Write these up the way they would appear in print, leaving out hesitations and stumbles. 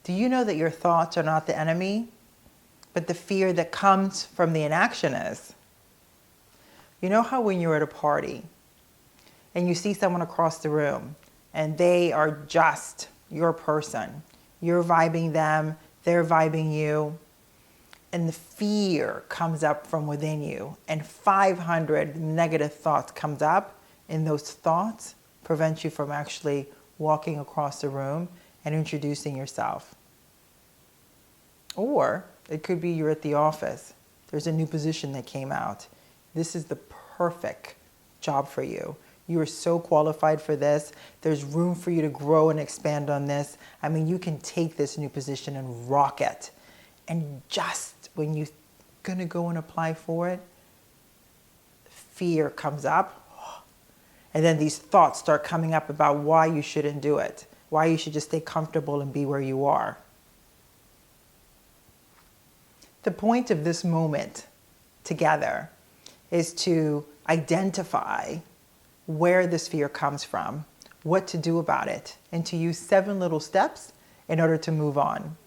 Do you know that your thoughts are not the enemy, but the fear that comes from the inaction is? You know how when you're at a party and you see someone across the room and they are just your person, you're vibing them, they're vibing you, and the fear comes up from within you and 500 negative thoughts comes up, and those thoughts prevent you from actually walking across the room and introducing yourself. Or it could be you're at the office. There's a new position that came out. This is the perfect job for you. You are so qualified for this. There's room for you to grow and expand on this. I mean, you can take this new position and rock it. And just when you're going to go and apply for it, fear comes up. And then these thoughts start coming up about why you shouldn't do it, why you should just stay comfortable and be where you are. The point of this moment together is to identify where this fear comes from, what to do about it, and to use 7 little steps in order to move on.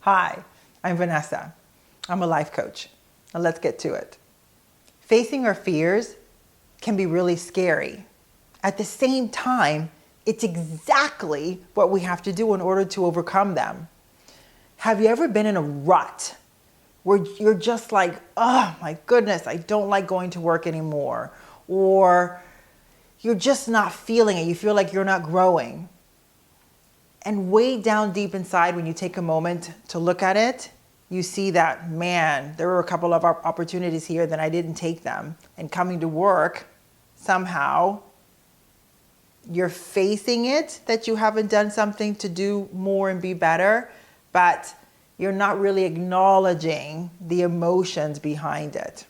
Hi, I'm Vanessa. I'm a life coach. Now let's get to it. Facing our fears can be really scary. At the same time, it's exactly what we have to do in order to overcome them. Have you ever been in a rut where you're just like, oh my goodness, I don't like going to work anymore? Or you're just not feeling it. You feel like you're not growing. And way down deep inside, when you take a moment to look at it, you see that, man, there were a couple of opportunities here that I didn't take them. And coming to work, somehow, you're facing it that you haven't done something to do more and be better, but you're not really acknowledging the emotions behind it.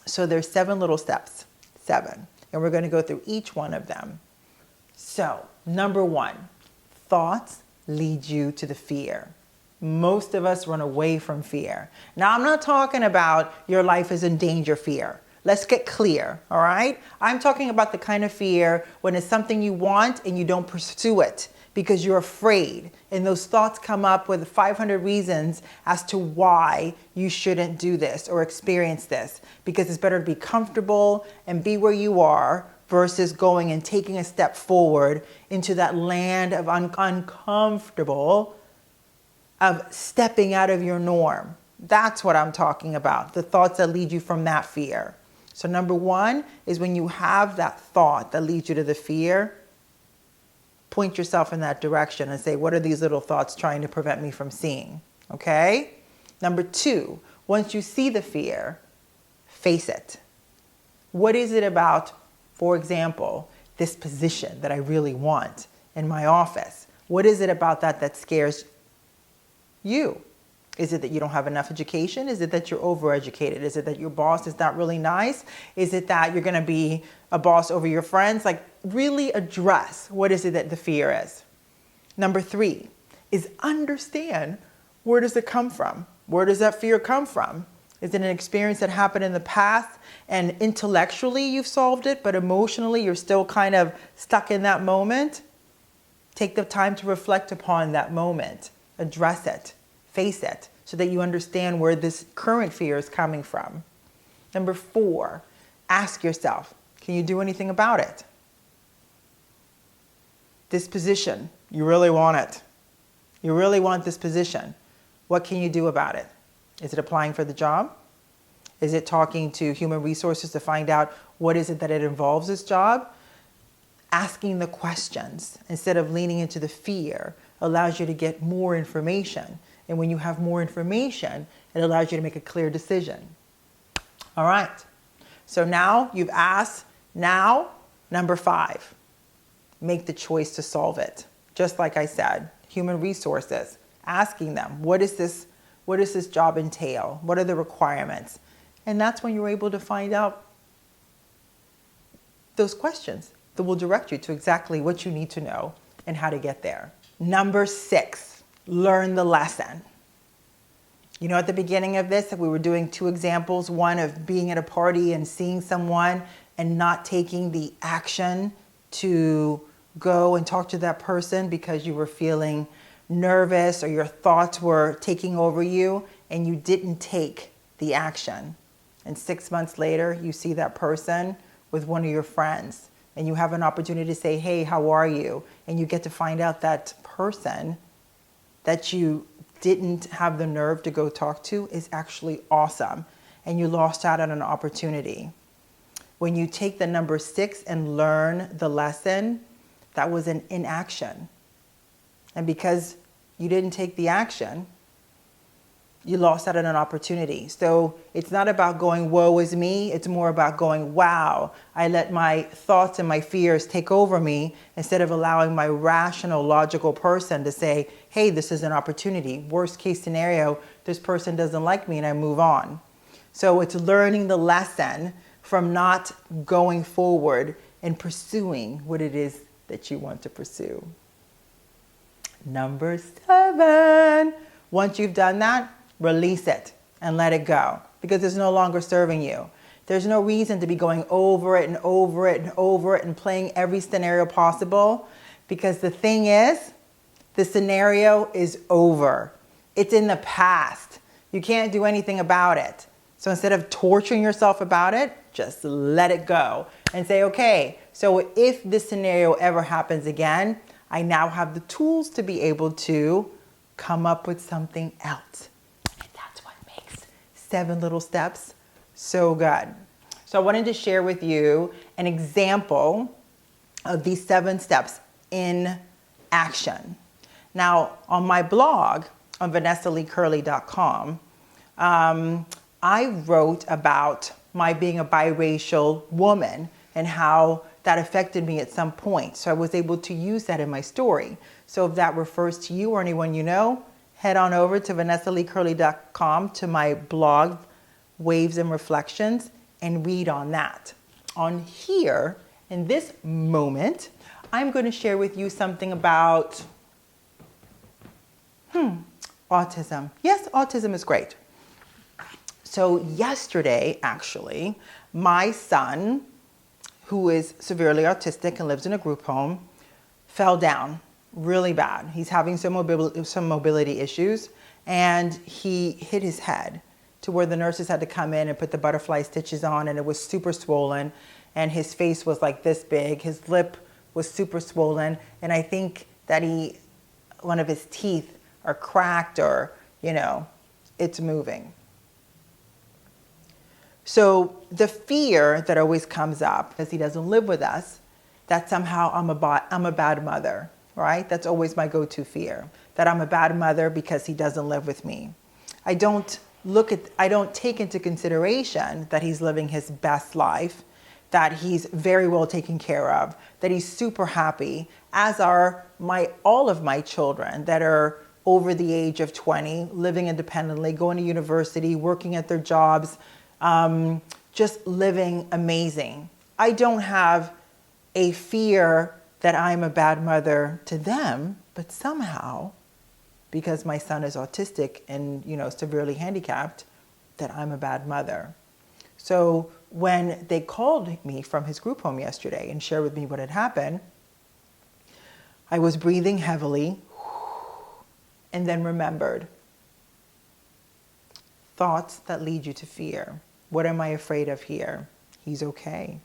So there's 7 little steps, 7, and we're going to go through each one of them. So, number 1, thoughts lead you to the fear. Most of us run away from fear. Now, I'm not talking about your life is in danger fear. Let's get clear, all right? I'm talking about the kind of fear when it's something you want and you don't pursue it because you're afraid. And those thoughts come up with 500 reasons as to why you shouldn't do this or experience this. Because it's better to be comfortable and be where you are versus going and taking a step forward into that land of uncomfortable, of stepping out of your norm. That's what I'm talking about, the thoughts that lead you from that fear. So number 1 is when you have that thought that leads you to the fear, point yourself in that direction and say, what are these little thoughts trying to prevent me from seeing? Okay? Number 2, once you see the fear, face it. What is it about, for example, this position that I really want in my office? What is it about that scares you? Is it that you don't have enough education? Is it that you're overeducated? Is it that your boss is not really nice? Is it that you're going to be a boss over your friends? Like, really address what is it that the fear is. Number 3 is understand, where does it come from? Where does that fear come from? Is it an experience that happened in the past and intellectually you've solved it, but emotionally you're still kind of stuck in that moment? Take the time to reflect upon that moment. Address it. Face it so that you understand where this current fear is coming from. Number 4, ask yourself, can you do anything about it? This position, you really want it. You really want this position. What can you do about it? Is it applying for the job? Is it talking to human resources to find out what is it that it involves this job? Asking the questions instead of leaning into the fear allows you to get more information. And when you have more information, it allows you to make a clear decision. All right. So now you've asked. Now, number 5, make the choice to solve it. Just like I said, human resources, asking them, what does this job entail? What are the requirements? And that's when you're able to find out those questions that will direct you to exactly what you need to know and how to get there. Number 6, learn the lesson. You know, at the beginning of this, we were doing 2 examples, one of being at a party and seeing someone and not taking the action to go and talk to that person because you were feeling nervous or your thoughts were taking over you and you didn't take the action. And 6 months later, you see that person with one of your friends and you have an opportunity to say, hey, how are you? And you get to find out that person that you didn't have the nerve to go talk to is actually awesome. And you lost out on an opportunity. When you take the number 6 and learn the lesson, that was an inaction. And because you didn't take the action, you lost out on an opportunity. So it's not about going, woe is me. It's more about going, wow, I let my thoughts and my fears take over me instead of allowing my rational, logical person to say, hey, this is an opportunity. Worst case scenario, this person doesn't like me and I move on. So it's learning the lesson from not going forward and pursuing what it is that you want to pursue. Number 7. Once you've done that, release it and let it go because it's no longer serving you. There's no reason to be going over it and over it and over it and playing every scenario possible because the thing is, the scenario is over. It's in the past. You can't do anything about it. So instead of torturing yourself about it, just let it go and say, okay, so if this scenario ever happens again, I now have the tools to be able to come up with something else. 7 little steps so good. So I wanted to share with you an example of these 7 steps in action. Now, on my blog on vanessaleecurley.com, I wrote about my being a biracial woman and how that affected me at some point. So I was able to use that in my story. So if that refers to you or anyone you know, head on over to vanessaleecurley.com to my blog, Waves and Reflections, and read on that. On here, in this moment, I'm going to share with you something about autism. Yes, autism is great. So yesterday, actually, my son, who is severely autistic and lives in a group home, fell down really bad. He's having some mobility issues, and he hit his head to where the nurses had to come in and put the butterfly stitches on, and it was super swollen, and his face was like this big. His lip was super swollen, and I think that one of his teeth are cracked or, it's moving. So the fear that always comes up, because he doesn't live with us, that somehow I'm a bad mother. Right? That's always my go-to fear, that I'm a bad mother because he doesn't live with me. I don't take into consideration that he's living his best life, that he's very well taken care of, that he's super happy, as are all of my children that are over the age of 20, living independently, going to university, working at their jobs, just living amazing. I don't have a fear that I'm a bad mother to them, but somehow, because my son is autistic and, severely handicapped, that I'm a bad mother. So when they called me from his group home yesterday and shared with me what had happened, I was breathing heavily and then remembered thoughts that lead you to fear. What am I afraid of here? He's okay.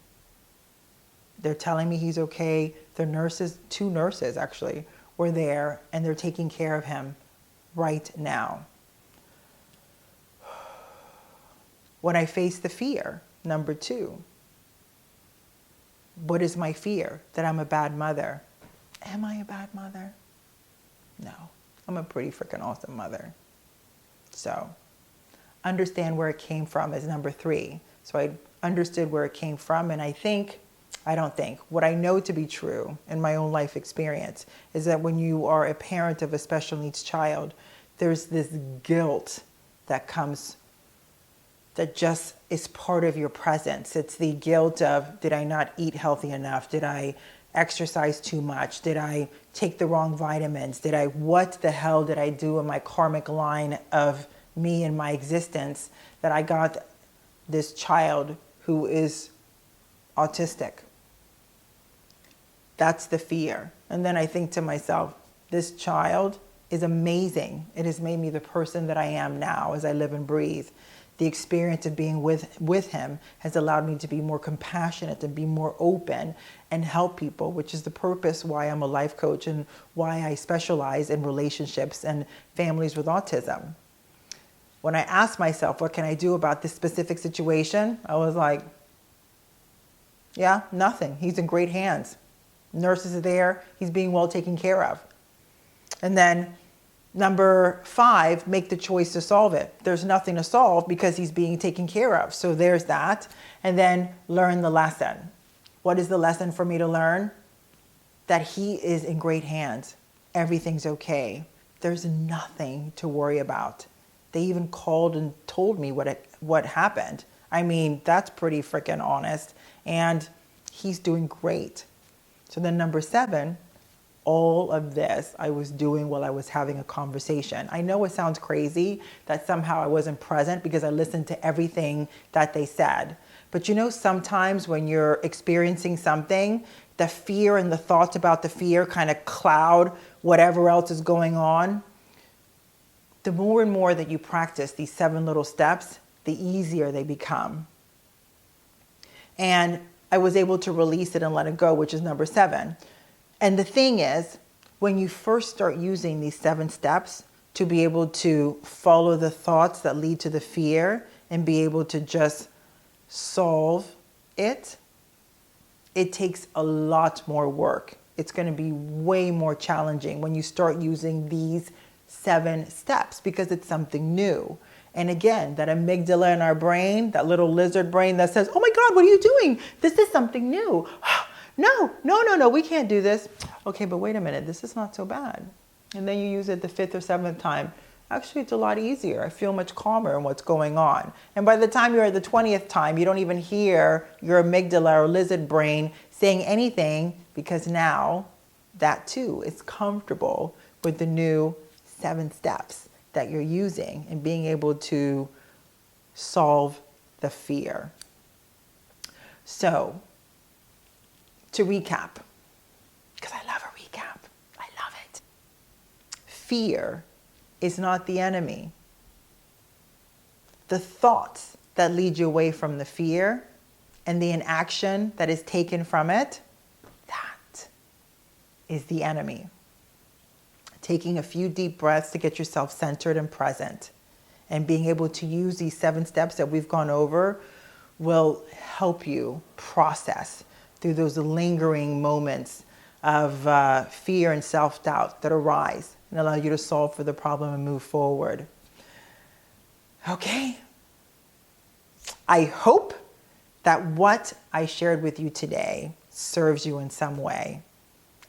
They're telling me he's okay. The nurses, 2 nurses actually, were there and they're taking care of him right now. When I face the fear, number 2, what is my fear? That I'm a bad mother. Am I a bad mother? No, I'm a pretty freaking awesome mother. So understand where it came from is number 3. So I understood where it came from, and what I know to be true in my own life experience is that when you are a parent of a special needs child, there's this guilt that comes, that just is part of your presence. It's the guilt of, did I not eat healthy enough? Did I exercise too much? Did I take the wrong vitamins? What the hell did I do in my karmic line of me and my existence that I got this child who is autistic? That's the fear. And then I think to myself, this child is amazing. It has made me the person that I am now as I live and breathe. The experience of being with him has allowed me to be more compassionate and be more open and help people, which is the purpose why I'm a life coach and why I specialize in relationships and families with autism. When I asked myself, what can I do about this specific situation? I was like, yeah, nothing. He's in great hands. Nurses are there. He's being well taken care of. And then number 5, make the choice to solve it. There's nothing to solve because he's being taken care of. So there's that. And then learn the lesson. What is the lesson for me to learn? That he is in great hands. Everything's okay. There's nothing to worry about. They even called and told me what happened. I mean, that's pretty freaking honest. And he's doing great. So then number 7, all of this I was doing while I was having a conversation. I know it sounds crazy that somehow I wasn't present because I listened to everything that they said. But you know, sometimes when you're experiencing something, the fear and the thoughts about the fear kind of cloud whatever else is going on. The more and more that you practice these 7 little steps, the easier they become. And I was able to release it and let it go, which is number 7. And the thing is, when you first start using these 7 steps to be able to follow the thoughts that lead to the fear and be able to just solve it, it takes a lot more work. It's going to be way more challenging when you start using these 7 steps because it's something new. And again, that amygdala in our brain, that little lizard brain that says, oh my God, what are you doing? This is something new. No, we can't do this. Okay, but wait a minute, this is not so bad. And then you use it the 5th or 7th time. Actually, it's a lot easier. I feel much calmer in what's going on. And by the time you're at the 20th time, you don't even hear your amygdala or lizard brain saying anything because now that too is comfortable with the new 7 steps that you're using and being able to solve the fear. So, to recap, because I love a recap. I love it. Fear is not the enemy. The thoughts that lead you away from the fear and the inaction that is taken from it, that is the enemy. Taking a few deep breaths to get yourself centered and present and being able to use these 7 steps that we've gone over will help you process through those lingering moments of fear and self-doubt that arise and allow you to solve for the problem and move forward. Okay. I hope that what I shared with you today serves you in some way.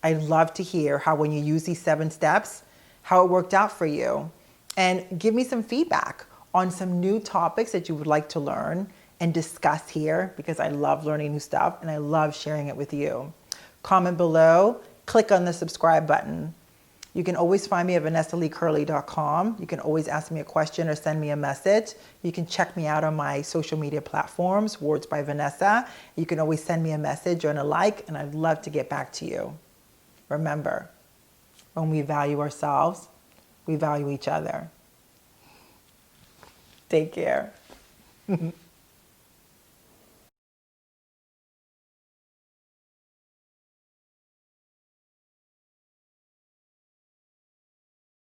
I'd love to hear how when you use these 7 steps, how it worked out for you. And give me some feedback on some new topics that you would like to learn and discuss here because I love learning new stuff and I love sharing it with you. Comment below, click on the subscribe button. You can always find me at vanessaleecurley.com. You can always ask me a question or send me a message. You can check me out on my social media platforms, Words by Vanessa. You can always send me a message or a like, and I'd love to get back to you. Remember, when we value ourselves, we value each other. Take care.